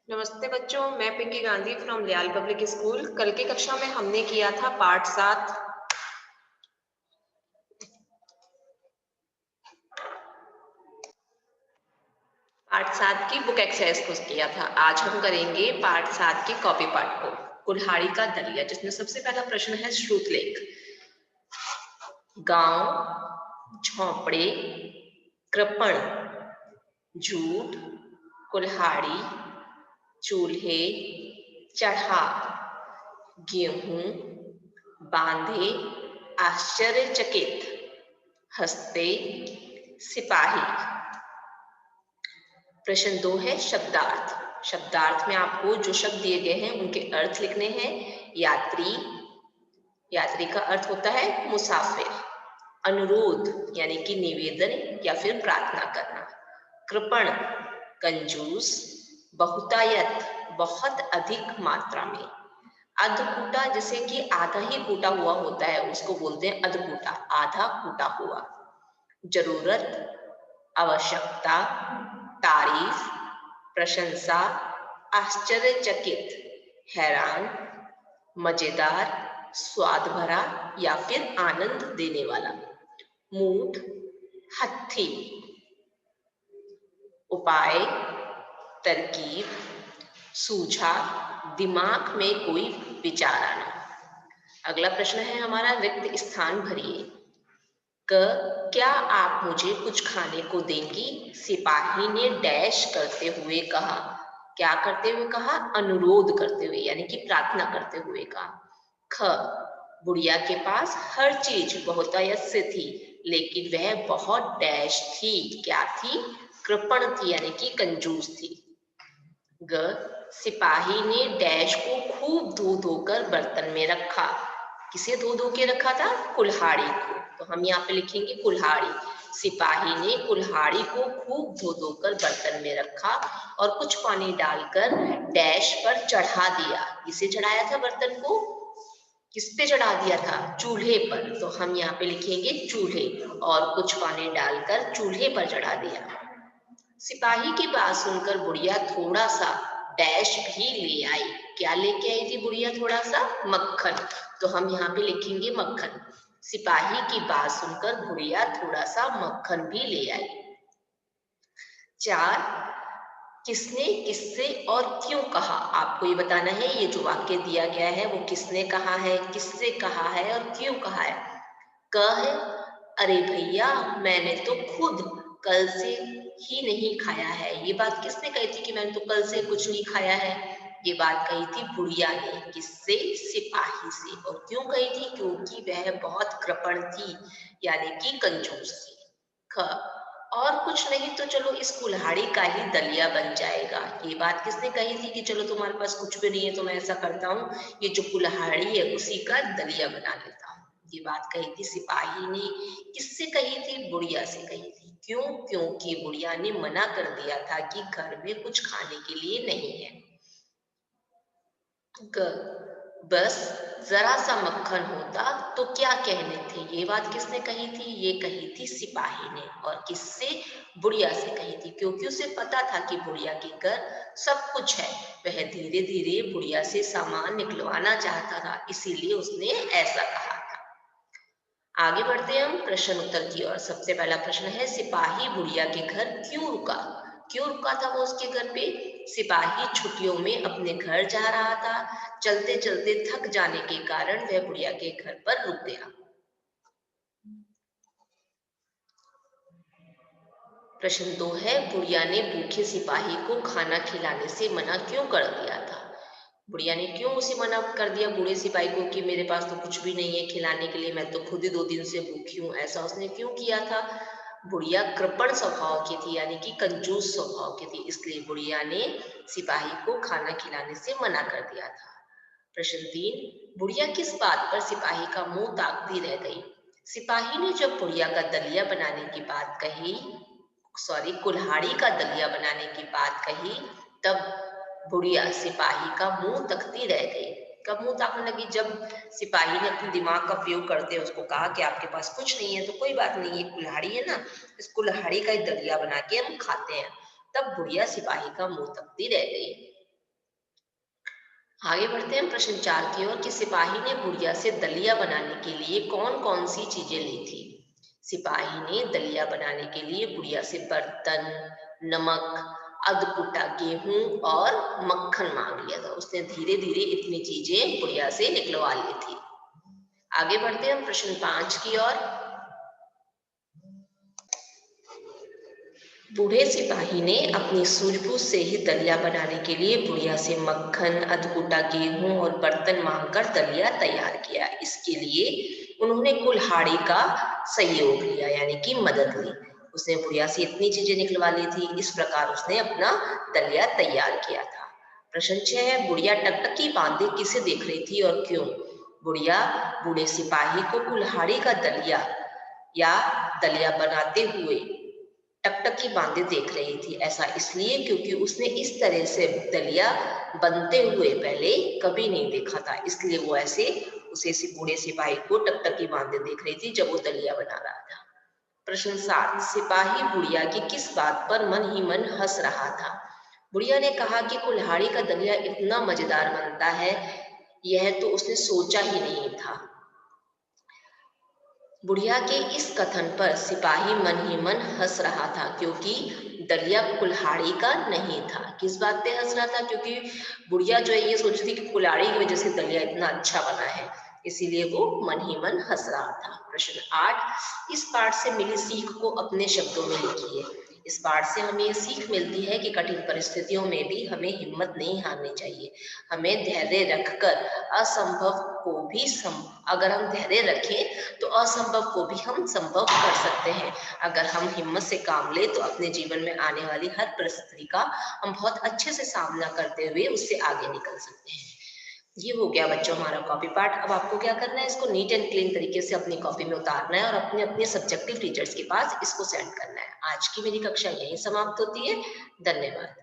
नमस्ते बच्चों, मैं पिंकी गांधी फ्रॉम लियाल पब्लिक स्कूल। कल की कक्षा में हमने किया था पाठ 7 की बुक एक्सरसाइज को किया था। आज हम करेंगे पाठ 7 की कॉपी पाठ को, कुल्हाड़ी का दलिया, जिसमें सबसे पहला प्रश्न है श्रुतलेख। गांव, झोंपड़े, कृपण, झूठ, कुल्हाड़ी, चूल्हे, चढ़ा, गेहूं, बांधे, आश्चर्यचकित, हंसते, सिपाही। प्रश्न 2 है शब्दार्थ। शब्दार्थ में आपको जो शब्द दिए गए हैं उनके अर्थ लिखने हैं। यात्री, यात्री का अर्थ होता है मुसाफिर। अनुरोध यानी कि निवेदन या फिर प्रार्थना करना। कृपण, कंजूस। बहुतायत, बहुत अधिक मात्रा में। अधकूटा, जैसे कि आधा ही कूटा हुआ होता है, उसको बोलते हैं अधकूटा, आधा कूटा हुआ। जरूरत, आवश्यकता, तारीफ, प्रशंसा, आश्चर्यचकित, हैरान, मजेदार, स्वाद भरा या फिर आनंद देने वाला। मूठ, हत्थी। उपाय, तरकीब, सूझा, दिमाग में कोई विचार आना। अगला प्रश्न है हमारा रिक्त स्थान भरिए। क, क्या आप मुझे कुछ खाने को देंगी? सिपाही ने डैश करते हुए कहा। क्या करते हुए कहा? अनुरोध करते हुए यानी कि प्रार्थना करते हुए कहा। ख, बुढ़िया के पास हर चीज बहुतायत से थी, लेकिन वह बहुत डैश थी। क्या थी? कृपण थी यानी कि कंजूस थी। ग, सिपाही ने डैश को खूब धो धोकर बर्तन में रखा। किसे धो धो के रखा था? कुल्हाड़ी को। तो हम यहाँ पे लिखेंगे कुल्हाड़ी। सिपाही ने कुल्हाड़ी को खूब धो धोकर बर्तन में रखा और कुछ पानी डालकर डैश पर चढ़ा दिया। किसे चढ़ाया था बर्तन को? किस पे चढ़ा दिया था? चूल्हे पर। तो हम यहाँ पे लिखेंगे चूल्हे, और कुछ पानी डालकर चूल्हे पर चढ़ा दिया। सिपाही की बात सुनकर बुढ़िया थोड़ा सा डैश भी ले आई। क्या लेके आई थी बुढ़िया? थोड़ा सा मक्खन। तो हम यहाँ पे लिखेंगे मक्खन। सिपाही की बात सुनकर बुढ़िया थोड़ा सा मक्खन भी ले आई। 4, किसने, किससे और क्यों कहा? आपको ये बताना है, ये जो वाक्य दिया गया है वो किसने कहा है, किससे कहा है और क्यों कहा है। क है, अरे भैया, मैंने तो खुद कल से ही नहीं खाया है। ये बात किसने कही थी कि मैंने तो कल से कुछ नहीं खाया है? ये बात कही थी बुढ़िया ने। किससे? सिपाही से। और क्यों कही थी? क्योंकि वह बहुत कृपण थी यानी कि कंजूस थी। ख, और कुछ नहीं तो चलो इस कुल्हाड़ी का ही दलिया बन जाएगा। ये बात किसने कही थी कि चलो तुम्हारे पास कुछ भी नहीं है तो मैं ऐसा करता हूँ, ये जो कुल्हाड़ी है उसी का दलिया बना लेता हूँ। ये बात कही थी सिपाही ने। किससे कही थी? बुढ़िया से कही थी। क्यों? क्योंकि बुढ़िया ने मना कर दिया था कि घर में कुछ खाने के लिए नहीं है। ग, बस जरा सा मक्खन होता तो क्या कहने थे। ये बात किसने कही थी? ये कही थी सिपाही ने। और किससे? बुढ़िया से कही थी, क्योंकि उसे पता था कि बुढ़िया के घर सब कुछ है। वह धीरे धीरे बुढ़िया से सामान निकलवाना चाहता था, इसीलिए उसने ऐसा कहा था। आगे बढ़ते हैं हम प्रश्न उत्तर की ओर। सबसे पहला प्रश्न है, सिपाही बुढ़िया के घर क्यों रुका? क्यों रुका था वो उसके घर पे? सिपाही छुट्टियों में अपने घर जा रहा था। चलते चलते थक जाने के कारण वह बुढ़िया के घर पर रुक गया। प्रश्न 2 है, बुढ़िया ने भूखे सिपाही को खाना खिलाने से मना क्यों कर दिया था? बुढ़िया ने क्यों उसे मना कर दिया बूढ़े सिपाही को कि मेरे पास तो कुछ भी नहीं है खिलाने के लिए, मैं तो खुद ही 2 दिन से भूखी हूँ। ऐसा उसने क्यों किया था? बुढ़िया कृपण स्वभाव की थी यानी कि कंजूस स्वभाव की थी, इसलिए बुढ़िया ने सिपाही को खाना खिलाने से मना कर दिया था। प्रश्न 3, बुढ़िया किस बात पर सिपाही का मुंह ताकती रह गई? सिपाही ने जब बुढ़िया का दलिया बनाने की बात कही, कुल्हाड़ी का दलिया बनाने की बात कही, तब बुढ़िया सिपाही का मुंह तकती रह गई। कब मुंह ताकने लगी? जब सिपाही ने अपने दिमाग का प्रयोग करते हुए उसको कहा कि आपके पास कुछ नहीं है तो कोई बात नहीं, ये कुल्हाड़ी है ना, इस कुल्हाड़ी का एक दलिया बना के हम खाते हैं। तब बुढ़िया सिपाही का मुंह तकती रह गई। आगे बढ़ते हैं प्रश्न 4 की ओर कि सिपाही ने बुढ़िया से दलिया बनाने के लिए कौन कौन सी चीजें ली थी। सिपाही ने दलिया बनाने के लिए बुढ़िया से बर्तन, नमक, अधकुटा गेहूं और मक्खन मांग लिया था। उसने धीरे धीरे इतनी चीजें बुढ़िया से निकलवा ली थी। आगे बढ़ते हैं हम प्रश्न 5 की ओर। बूढ़े सिपाही ने अपनी सूझबूझ से ही दलिया बनाने के लिए बुढ़िया से मक्खन, अधकूटा गेहूं और बर्तन मांगकर दलिया तैयार किया। इसके लिए उन्होंने कुल्हाड़ी का सहयोग लिया, यानी कि मदद ली। उसने बुढ़िया से इतनी चीजें निकलवा ली थी, इस प्रकार उसने अपना दलिया तैयार किया था। प्रश्न 6 है, बुढ़िया टकटकी बांधे किसे देख रही थी और क्यों। बुढ़िया बूढ़े सिपाही को कुल्हाड़ी का दलिया या दलिया बनाते हुए टकटकी बांधे देख रही थी। ऐसा इसलिए क्योंकि उसने इस तरह से दलिया बनते हुए पहले कभी नहीं देखा था, इसलिए वो ऐसे उसे बूढ़े सिपाही को टकटकी बांधे देख रही थी जब वो दलिया बना रहा था। प्रश्न 7, सिपाही बुढ़िया की किस बात पर मन ही मन हंस रहा था। बुढ़िया ने कहा कि कुल्हाड़ी का दलिया इतना मजेदार बनता है, यह तो उसने सोचा ही नहीं था। बुढ़िया के इस कथन पर सिपाही मन ही मन हंस रहा था, क्योंकि दलिया कुल्हाड़ी का नहीं था। किस बात पे हंस रहा था? क्योंकि बुढ़िया जो है ये सोच रही थी कि कुल्हाड़ी की वजह से दलिया इतना अच्छा बना है, इसीलिए वो मन ही मन हंस रहा था। प्रश्न 8, इस पाठ से मिली सीख को अपने शब्दों में लिखिए। इस पाठ से हमें ये सीख मिलती है कि कठिन परिस्थितियों में भी हमें हिम्मत नहीं हारनी चाहिए। हमें धैर्य रखकर असंभव को भी अगर हम धैर्य रखें तो असंभव को भी हम संभव कर सकते हैं। अगर हम हिम्मत से काम लें तो अपने जीवन में आने वाली हर परिस्थिति का हम बहुत अच्छे से सामना करते हुए उससे आगे निकल सकते हैं। ये हो गया बच्चों हमारा कॉपी पार्ट। अब आपको क्या करना है, इसको नीट एंड क्लीन तरीके से अपनी कॉपी में उतारना है और अपने अपने सब्जेक्टिव टीचर्स के पास इसको सेंड करना है। आज की मेरी कक्षा यहीं समाप्त होती है। धन्यवाद।